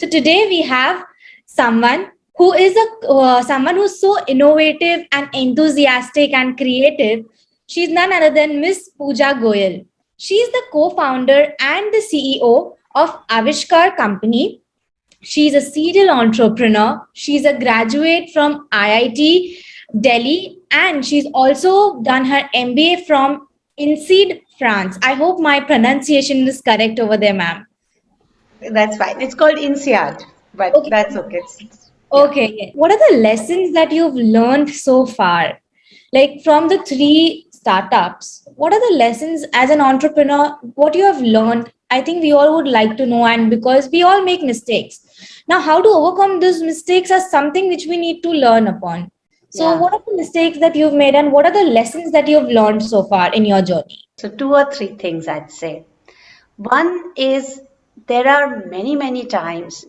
So today we have someone someone who's so innovative and enthusiastic and creative. She's none other than Miss Pooja Goyal. She's the co-founder and the CEO of Avishkaar company. She's a serial entrepreneur. She's a graduate from IIT Delhi, and she's also done her MBA from INSEAD, France. I hope my pronunciation is correct over there, ma'am. That's fine. It's called INSEAD, but Okay. that's okay. Yeah. Okay. Yeah. What are the lessons that you've learned so far? Like from the three startups, what are the lessons as an entrepreneur? What you have learned? I think we all would like to know, and because we all make mistakes. Now, how to overcome those mistakes is something which we need to learn upon. So, Yeah. what are the mistakes that you've made, and what are the lessons that you've learned so far in your journey? So two or three things I'd say. One is there are many, many times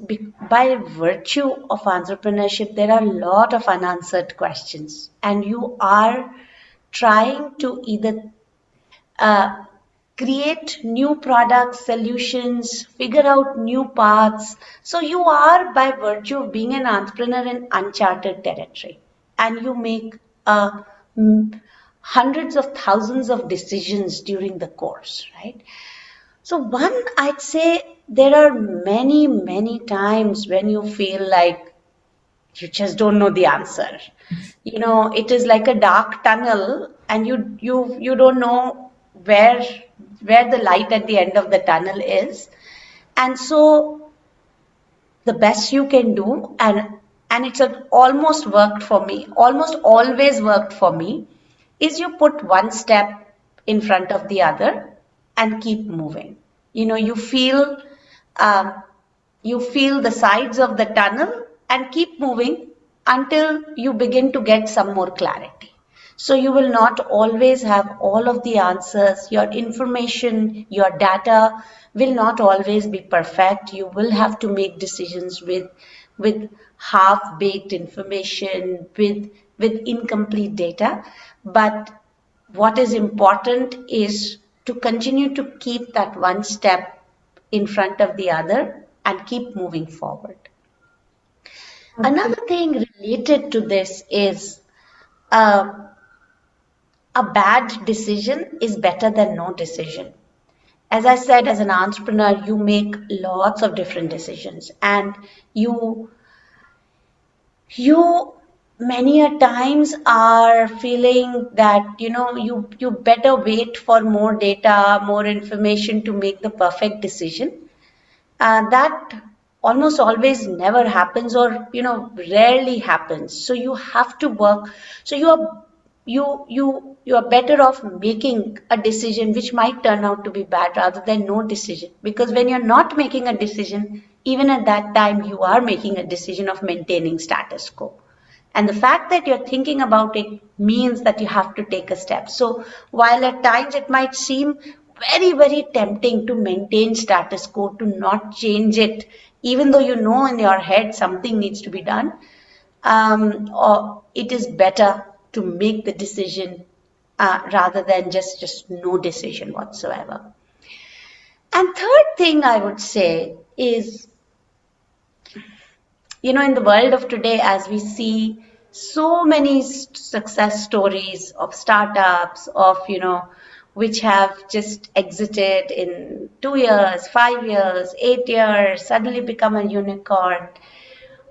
by virtue of entrepreneurship, there are a lot of unanswered questions, and you are trying to either uh, create new products, solutions, figure out new paths. So you are, by virtue of being an entrepreneur, in uncharted territory, and you make hundreds of thousands of decisions during the course, right? So one, I'd say there are many, many times when you feel like you just don't know the answer. You know, it is like a dark tunnel, and you don't know where where the light at the end of the tunnel is. And so the best you can do, and it's almost worked for me, almost always worked for me, is you put one step in front of the other and keep moving. You know, um, you feel the sides of the tunnel and keep moving until you begin to get some more clarity. So you will not always have all of the answers. Your information, your data will not always be perfect. You will have to make decisions with half-baked information, with incomplete data. But what is important is to continue to keep that one step in front of the other and keep moving forward. Another thing related to this is uh, a bad decision is better than no decision. As I said, as an entrepreneur, you make lots of different decisions, and you many a times are feeling that you better wait for more data, more information to make the perfect decision. That almost always never happens, or rarely happens. So you have to work. So you are better off making a decision which might turn out to be bad rather than no decision, because when you're not making a decision, even at that time you are making a decision of maintaining status quo. And the fact that you're thinking about it means that you have to take a step. So while at times it might seem very, very tempting to maintain status quo, to not change it, even though you know in your head something needs to be done, or it is better to make the decision rather than just no decision whatsoever. And third thing I would say is, in the world of today, as we see so many success stories of startups, of, which have just exited in 2 years, 5 years, 8 years, suddenly become a unicorn.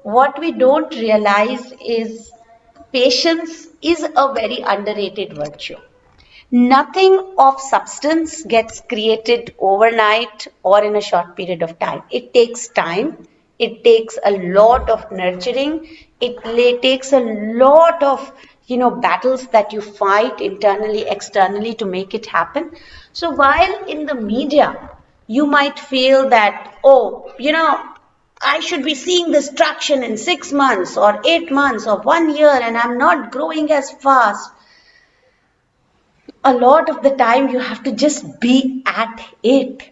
What we don't realize is patience is a very underrated virtue. Nothing of substance gets created overnight or in a short period of time. It takes time. It takes a lot of nurturing. It takes a lot of battles that you fight internally, externally to make it happen. So while in the media, you might feel that, oh, I should be seeing this traction in 6 months or 8 months or 1 year, and I'm not growing as fast. A lot of the time you have to just be at it,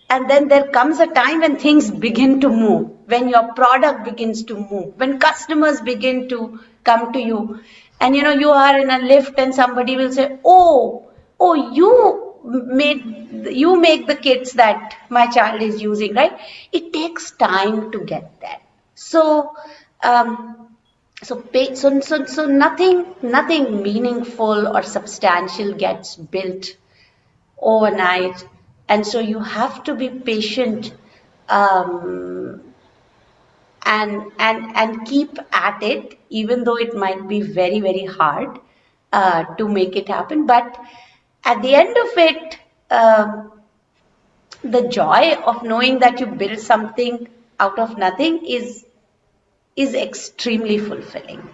and then there comes a time when things begin to move, when your product begins to move, when customers begin to come to you, and you are in a lift and somebody will say, oh, make the kits that my child is using, right? It takes time to get there. So, so nothing meaningful or substantial gets built overnight, and so you have to be patient, um, and keep at it, even though it might be very hard to make it happen. But at the end of it, the joy of knowing that you built something out of nothing is extremely fulfilling.